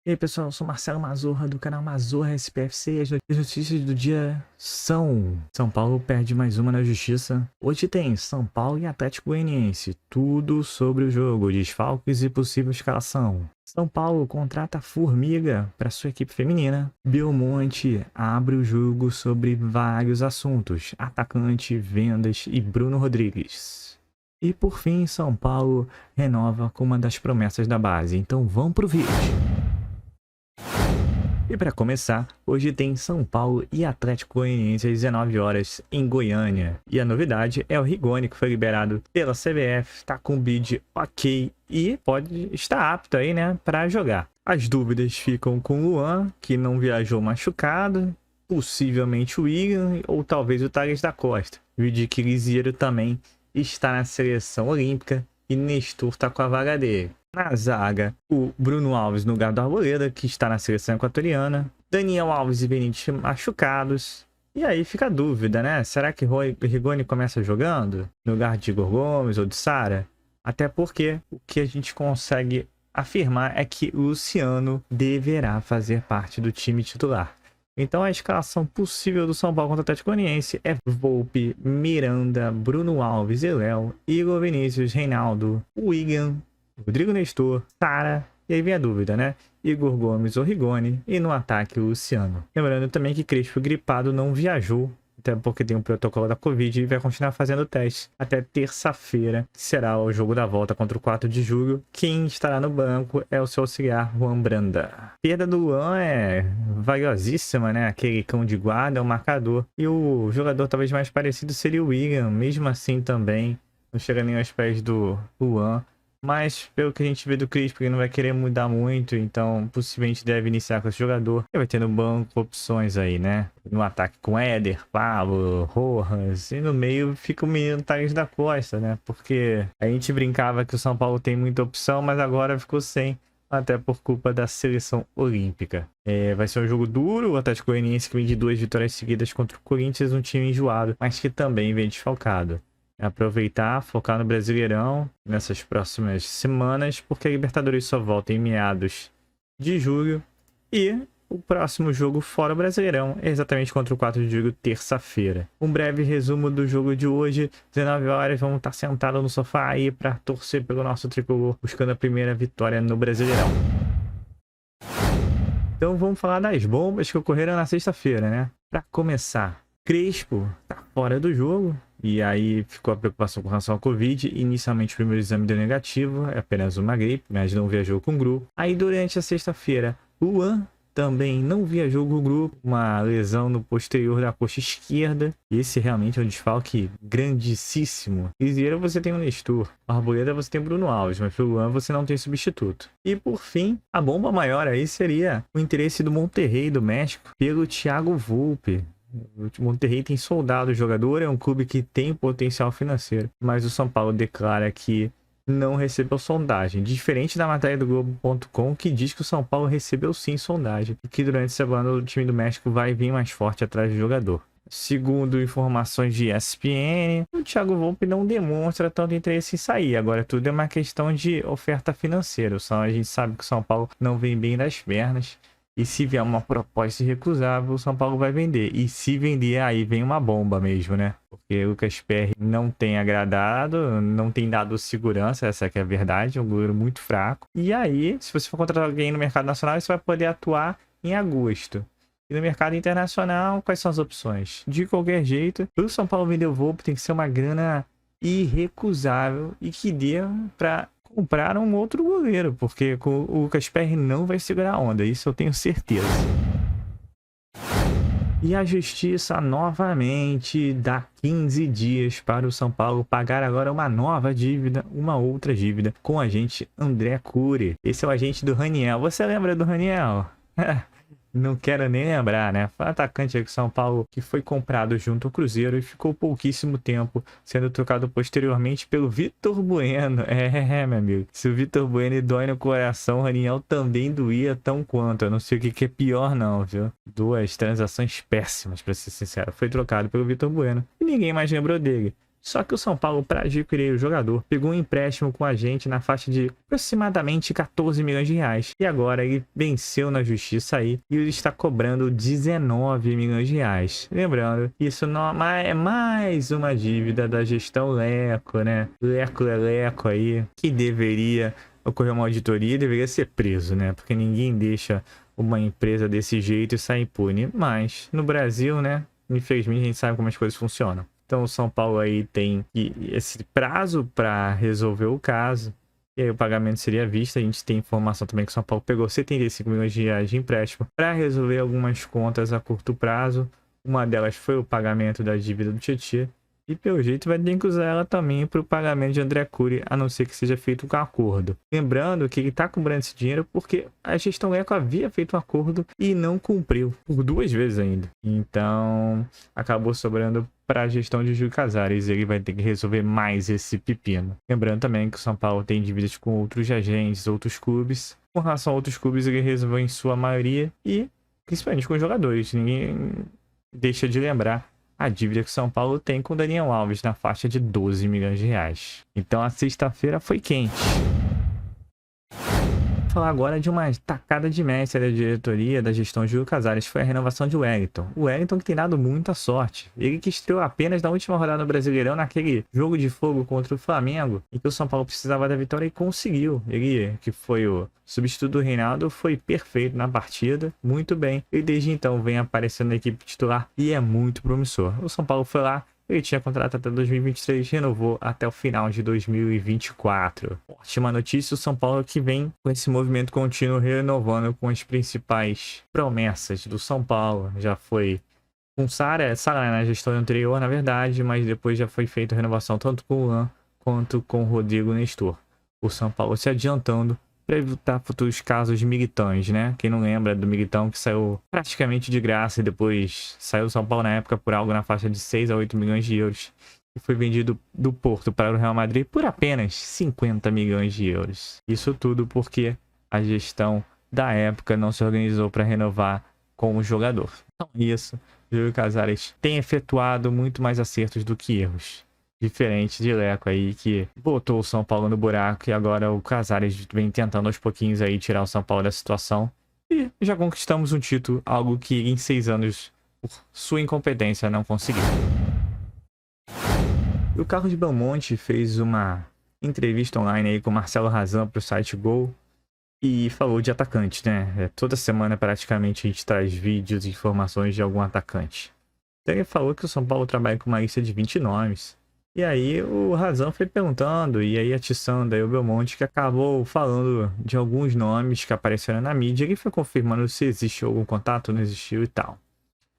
E aí pessoal, eu sou Marcelo Mazorra do canal Mazorra SPFC e as notícias do dia são: São Paulo perde mais uma na justiça. Hoje tem São Paulo e Atlético Goianiense, tudo sobre o jogo, desfalques e possível escalação. São Paulo contrata Formiga para sua equipe feminina. Belmonte abre o jogo sobre vários assuntos, atacante, vendas e Bruno Rodrigues. E por fim, São Paulo renova com uma das promessas da base, então vamos pro vídeo. E para começar, hoje tem São Paulo e Atlético Goianiense às 19 horas em Goiânia. E a novidade é o Rigoni, que foi liberado pela CBF, está com o bid ok e pode estar apto aí, né, para jogar. As dúvidas ficam com o Luan, que não viajou machucado, possivelmente o William ou talvez o Thales da Costa. O de que Liziero também está na seleção olímpica e Nestor está com a vaga dele. Na zaga, o Bruno Alves no lugar do Arboleda, que está na seleção equatoriana. Daniel Alves e Benítez machucados. E aí fica a dúvida, né? Será que Rigoni começa jogando no lugar de Igor Gomes ou de Sara? Até porque o que a gente consegue afirmar é que Luciano deverá fazer parte do time titular. Então a escalação possível do São Paulo contra o Atlético Goianiense é Volpe, Miranda, Bruno Alves e Léo, Igor Vinícius, Reinaldo, William, Rodrigo Nestor, Sara, e aí vem a dúvida, né? Igor Gomes ou Rigoni, e no ataque o Luciano. Lembrando também que Crespo gripado não viajou, até porque tem um protocolo da Covid e vai continuar fazendo teste até terça-feira, que será o jogo da volta contra o 4 de julho. Quem estará no banco é o seu auxiliar, Juan Branda. A perda do Luan é valiosíssima, né? Aquele cão de guarda, é um marcador. E o jogador talvez mais parecido seria o William, mesmo assim também não chega nem aos pés do Luan. Mas, pelo que a gente vê do Crespo, ele não vai querer mudar muito, então possivelmente deve iniciar com esse jogador. E vai ter no banco opções aí, né? No ataque com Éder, Pablo, Rojas, e no meio fica o menino Thales da Costa, né? Porque a gente brincava que o São Paulo tem muita opção, mas agora ficou sem, até por culpa da seleção olímpica. Vai ser um jogo duro, o Atlético Goianiense que vem de 2 vitórias seguidas contra o Corinthians, um time enjoado, mas que também vem desfalcado. Aproveitar, focar no Brasileirão nessas próximas semanas, porque a Libertadores só volta em meados de julho. E o próximo jogo fora o Brasileirão é exatamente contra o 4 de julho, terça-feira. Um breve resumo do jogo de hoje, 19 horas, vamos estar sentados no sofá aí para torcer pelo nosso tricolor, buscando a primeira vitória no Brasileirão. Então vamos falar das bombas que ocorreram na sexta-feira, né? Para começar, Crespo tá fora do jogo. E aí ficou a preocupação com relação ao Covid. Inicialmente o primeiro exame deu negativo, é apenas uma gripe, mas não viajou com o grupo. Aí durante a sexta-feira, Luan também não viajou com o grupo, uma lesão no posterior da coxa esquerda. Esse realmente é um desfalque grandíssimo. Liziero você tem o Nestor, Arboleda você tem o Bruno Alves, mas pro Luan você não tem substituto. E por fim, a bomba maior aí seria o interesse do Monterrey do México pelo Thiago Volpe. O Monterrey tem soldado o jogador, é um clube que tem potencial financeiro, mas o São Paulo declara que não recebeu sondagem, diferente da matéria do Globo.com, que diz que o São Paulo recebeu sim sondagem e que durante a semana o time do México vai vir mais forte atrás do jogador. Segundo informações de ESPN, o Thiago Volpe não demonstra tanto interesse em sair. Agora tudo é uma questão de oferta financeira. A gente sabe que o São Paulo não vem bem das pernas. E se vier uma proposta irrecusável, o São Paulo vai vender. E se vender, aí vem uma bomba mesmo, né? Porque o Lucas Perry não tem agradado, não tem dado segurança, essa que é a verdade, é um goleiro muito fraco. E aí, se você for contratar alguém no mercado nacional, você vai poder atuar em agosto. E no mercado internacional, quais são as opções? De qualquer jeito, para o São Paulo vender o Volpe, tem que ser uma grana irrecusável e que dê para comprar um outro goleiro, porque o Lucas Perry não vai segurar a onda, isso eu tenho certeza. E a justiça novamente dá 15 dias para o São Paulo pagar agora uma nova dívida, uma outra dívida, com o agente André Cury. Esse é o agente do Raniel. Você lembra do Raniel? Não quero nem lembrar, né? Foi um atacante aí do São Paulo que foi comprado junto ao Cruzeiro e ficou pouquíssimo tempo, sendo trocado posteriormente pelo Vitor Bueno. Meu amigo. Se o Vitor Bueno dói no coração, o Raniel também doía tão quanto. Eu não sei o que é pior não, viu? Duas transações péssimas, pra ser sincero. Foi trocado pelo Vitor Bueno e ninguém mais lembrou dele. Só que o São Paulo, para adquirir o jogador, pegou um empréstimo com a gente na faixa de aproximadamente 14 milhões de reais. E agora ele venceu na justiça aí e ele está cobrando 19 milhões de reais. Lembrando, isso não é mais uma dívida da gestão Leco, né? Leco aí, que deveria ocorrer uma auditoria e deveria ser preso, né? Porque ninguém deixa uma empresa desse jeito e sair impune. Mas no Brasil, né? Infelizmente a gente sabe como as coisas funcionam. Então o São Paulo aí tem esse prazo para resolver o caso. E aí o pagamento seria à vista. A gente tem informação também que o São Paulo pegou 75 milhões de reais de empréstimo para resolver algumas contas a curto prazo. Uma delas foi o pagamento da dívida do Tietê. E pelo jeito vai ter que usar ela também para o pagamento de André Cury, a não ser que seja feito um acordo. Lembrando que ele está cobrando esse dinheiro porque a gestão Leco havia feito um acordo e não cumpriu, por 2 vezes ainda. Então acabou sobrando para a gestão de Júlio Casares. Ele vai ter que resolver mais esse pepino. Lembrando também que o São Paulo tem dívidas com outros agentes, outros clubes. Com relação a outros clubes, ele resolveu em sua maioria e principalmente com os jogadores. Ninguém deixa de lembrar a dívida que o São Paulo tem com o Daniel Alves na faixa de 12 milhões de reais. Então a sexta-feira foi quente. Vou falar agora de uma tacada de mestre da diretoria da gestão de Júlio Casares, foi a renovação de Wellington. O Wellington que tem dado muita sorte. Ele que estreou apenas na última rodada do Brasileirão, naquele jogo de fogo contra o Flamengo, em que o São Paulo precisava da vitória e conseguiu. Ele, que foi o substituto do Reinaldo, foi perfeito na partida, muito bem. E desde então vem aparecendo na equipe titular e é muito promissor. O São Paulo foi lá, ele tinha contrato até 2023, renovou até o final de 2024. Ótima notícia, o São Paulo que vem com esse movimento contínuo, renovando com as principais promessas do São Paulo. Já foi com Sara na gestão anterior, na verdade, mas depois já foi feita a renovação tanto com o Luan quanto com o Rodrigo Nestor. O São Paulo se adiantando para evitar futuros casos de Militões, né? Quem não lembra do Militão que saiu praticamente de graça e depois saiu do São Paulo na época por algo na faixa de 6 a 8 milhões de euros e foi vendido do Porto para o Real Madrid por apenas 50 milhões de euros. Isso tudo porque a gestão da época não se organizou para renovar com o jogador. Então isso, Júlio Casares tem efetuado muito mais acertos do que erros. Diferente de Leco aí, que botou o São Paulo no buraco e agora o Casares vem tentando aos pouquinhos aí tirar o São Paulo da situação. E já conquistamos um título, algo que em 6 anos, por sua incompetência, não conseguiu. O Carlos Belmonte fez uma entrevista online aí com o Marcelo Razan para o site Gol e falou de atacante, né? Toda semana praticamente a gente traz vídeos e informações de algum atacante. Então ele falou que o São Paulo trabalha com uma lista de 20 nomes. E aí o Razão foi perguntando, e aí atiçando aí o Belmonte, que acabou falando de alguns nomes que apareceram na mídia, e foi confirmando se existiu algum contato, não existiu e tal.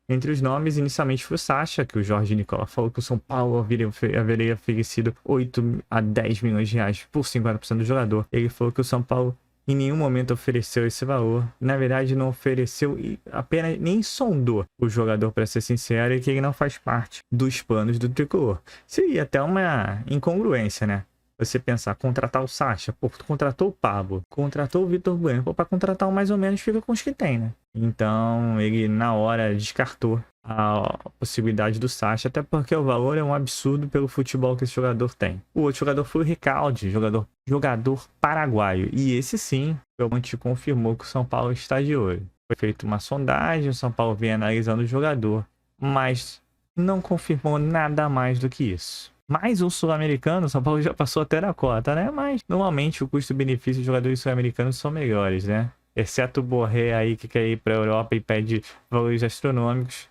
Entre os nomes, inicialmente foi o Sacha, que o Jorge Nicola falou que o São Paulo haveria oferecido 8 a 10 milhões de reais por 50% do jogador. Ele falou que o São Paulo em nenhum momento ofereceu esse valor. Na verdade, não ofereceu e apenas nem sondou o jogador, para ser sincero, e que ele não faz parte dos planos do tricolor. Seria até uma incongruência, né? Você pensar, contratar o Sacha, pô, tu contratou o Pablo, contratou o Vitor Bueno, pô, para contratar o mais ou menos fica com os que tem, né? Então, ele na hora descartou a possibilidade do Sacha, até porque o valor é um absurdo pelo futebol que esse jogador tem. O outro jogador foi o Ricaldi, jogador paraguaio. E esse sim, o Belmonte confirmou que o São Paulo está de olho. Foi feita uma sondagem, o São Paulo vem analisando o jogador, mas não confirmou nada mais do que isso. Mais um sul-americano, o São Paulo já passou até na cota, né? Mas normalmente o custo-benefício dos jogadores sul-americanos são melhores, né? Exceto o Borré aí que quer ir para a Europa e pede valores astronômicos.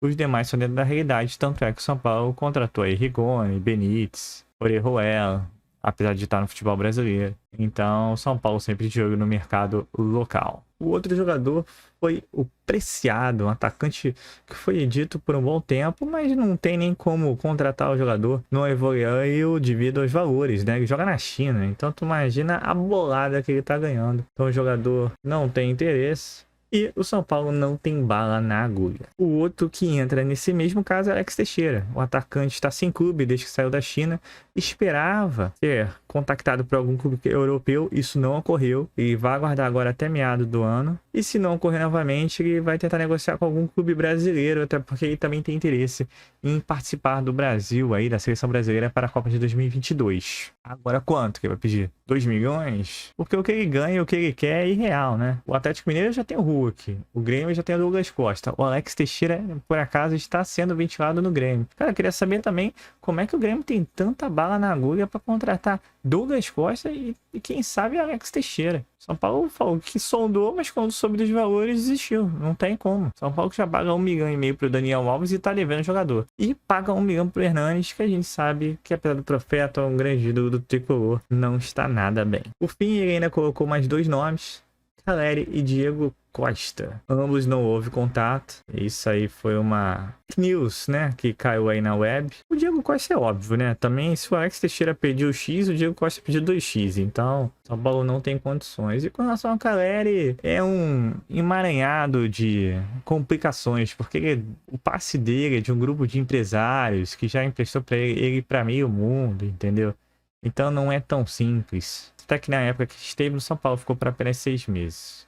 Os demais são dentro da realidade, tanto é que o São Paulo contratou aí Rigoni, Benítez, Orejuela, apesar de estar no futebol brasileiro. Então, o São Paulo sempre de olho no mercado local. O outro jogador foi o Preciado, um atacante que foi dito por um bom tempo, mas não tem nem como contratar o jogador no evoluiu devido aos valores, né? Ele joga na China, então tu imagina a bolada que ele tá ganhando. Então o jogador não tem interesse. E o São Paulo não tem bala na agulha. O outro que entra nesse mesmo caso é Alex Teixeira. O atacante está sem clube desde que saiu da China. Esperava ter contactado por algum clube europeu, isso não ocorreu. Ele vai aguardar agora até meado do ano. E se não ocorrer novamente, ele vai tentar negociar com algum clube brasileiro, até porque ele também tem interesse em participar do Brasil, aí, da seleção brasileira para a Copa de 2022. Agora quanto que ele vai pedir? 2 milhões? Porque o que ele ganha, o que ele quer é irreal, né? O Atlético Mineiro já tem o Hulk, o Grêmio já tem o Douglas Costa, o Alex Teixeira, por acaso, está sendo ventilado no Grêmio. Cara, eu queria saber também como é que o Grêmio tem tanta bala na agulha para contratar Douglas Costa e quem sabe Alex Teixeira. São Paulo falou que sondou, mas quando soube dos valores desistiu. Não tem como. São Paulo já paga 1,5 milhão pro Daniel Alves e tá devendo o jogador. E paga 1 milhão pro Hernanes, que a gente sabe que apesar do Profeta, um grande ídolo do tricolor, não está nada bem. Por fim, ele ainda colocou mais 2 nomes. Caleri e Diego Costa. Ambos não houve contato. Isso aí foi uma news, né? Que caiu aí na web. O Diego Costa é óbvio, né? Também, se o Alex Teixeira pediu X, o Diego Costa pediu 2X. Então, São Paulo não tem condições. E com relação ao Caleri, é um emaranhado de complicações. Porque o passe dele é de um grupo de empresários que já emprestou para ele para meio mundo, entendeu? Então não é tão simples. Até que na época que esteve no São Paulo ficou por apenas 6 meses.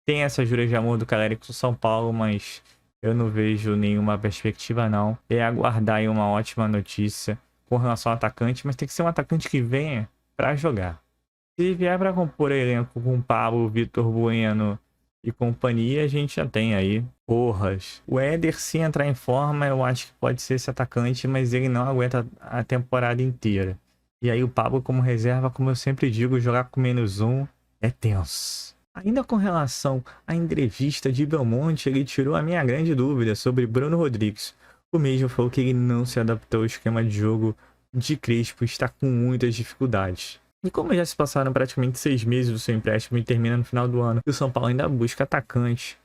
Tem essa jura de amor do Caleri com o São Paulo, mas eu não vejo nenhuma perspectiva não. É aguardar aí uma ótima notícia com relação ao atacante, mas tem que ser um atacante que venha para jogar. Se vier para compor elenco com Pablo, Vitor Bueno e companhia, a gente já tem aí porras. O Éder, se entrar em forma, eu acho que pode ser esse atacante, mas ele não aguenta a temporada inteira. E aí o Pablo como reserva, como eu sempre digo, jogar com -1 é tenso. Ainda com relação à entrevista de Belmonte, ele tirou a minha grande dúvida sobre Bruno Rodrigues. O mesmo falou que ele não se adaptou ao esquema de jogo de Crespo e está com muitas dificuldades. E como já se passaram praticamente 6 meses do seu empréstimo e termina no final do ano, e o São Paulo ainda busca atacante,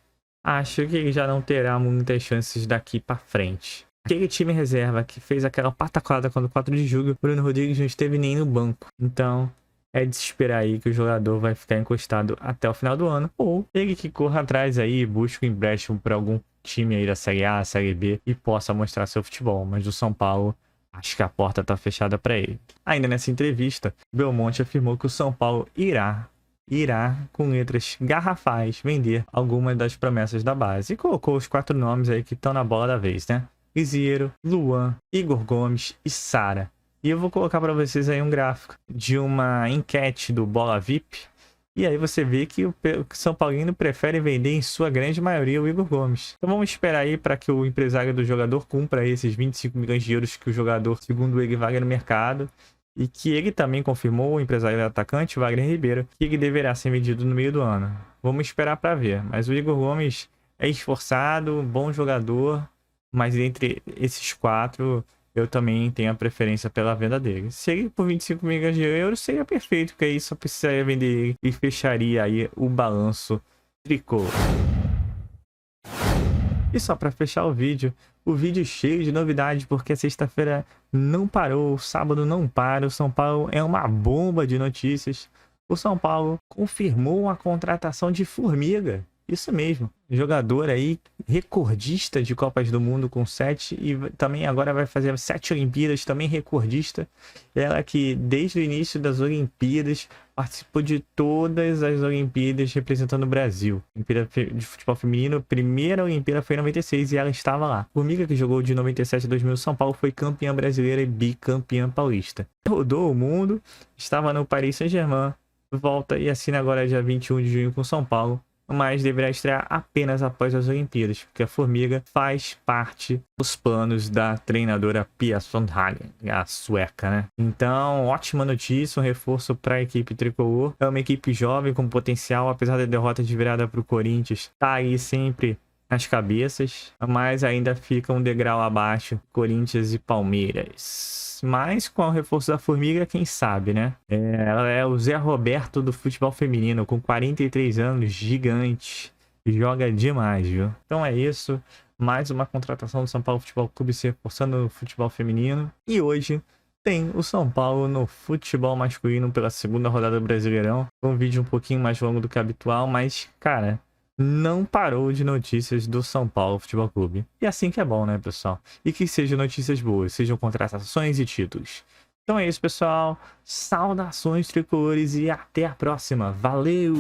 acho que ele já não terá muitas chances daqui para frente. Aquele time reserva que fez aquela pataquada quando 4 de julho, Bruno Rodrigues não esteve nem no banco. Então, é de se esperar aí que o jogador vai ficar encostado até o final do ano. Ou ele que corra atrás aí e busque um empréstimo para algum time aí da Série A, Série B e possa mostrar seu futebol. Mas do São Paulo, acho que a porta está fechada para ele. Ainda nessa entrevista, Belmonte afirmou que o São Paulo irá, com letras garrafais, vender algumas das promessas da base. E colocou os 4 nomes aí que estão na bola da vez, né? Lisieiro, Luan, Igor Gomes e Sara. E eu vou colocar para vocês aí um gráfico de uma enquete do Bola VIP. E aí você vê que o São Paulino prefere vender em sua grande maioria o Igor Gomes. Então vamos esperar aí para que o empresário do jogador cumpra esses 25 milhões de euros que o jogador, segundo ele, vale no mercado. E que ele também confirmou, o empresário do atacante, Wagner Ribeiro, que ele deverá ser vendido no meio do ano. Vamos esperar para ver. Mas o Igor Gomes é esforçado, bom jogador. Mas entre esses 4, eu também tenho a preferência pela venda dele. Se ele por 25 milhões de euros, seria perfeito, porque aí só precisaria vender ele e fecharia aí o balanço tricolor. E só para fechar o vídeo cheio de novidades, porque a sexta-feira não parou, o sábado não para, o São Paulo é uma bomba de notícias. O São Paulo confirmou a contratação de Formiga. Isso mesmo, jogador aí recordista de Copas do Mundo com 7 e também agora vai fazer 7 Olimpíadas, também recordista. Ela que desde o início das Olimpíadas participou de todas as Olimpíadas representando o Brasil. Olimpíada de futebol feminino, primeira Olimpíada foi em 96 e ela estava lá. Formiga, que jogou de 97 a 2000, São Paulo foi campeã brasileira e bicampeã paulista. Rodou o mundo, estava no Paris Saint-Germain, volta e assina agora dia 21 de junho com São Paulo. Mas deverá estrear apenas após as Olimpíadas, porque a Formiga faz parte dos planos da treinadora Pia Sundhage, a sueca, né? Então, ótima notícia, um reforço para a equipe tricolor. É uma equipe jovem com potencial, apesar da derrota de virada para o Corinthians, tá aí sempre nas cabeças, mas ainda fica um degrau abaixo, Corinthians e Palmeiras. Mas com o reforço da Formiga, quem sabe, né? Ela é o Zé Roberto do futebol feminino, com 43 anos, gigante. Joga demais, viu? Então é isso. Mais uma contratação do São Paulo Futebol Clube se reforçando no futebol feminino. E hoje tem o São Paulo no futebol masculino pela segunda rodada do Brasileirão. Um vídeo um pouquinho mais longo do que habitual, mas, cara, não parou de notícias do São Paulo Futebol Clube. E assim que é bom, né, pessoal? E que sejam notícias boas, sejam contratações e títulos. Então é isso, pessoal. Saudações tricolores e até a próxima. Valeu!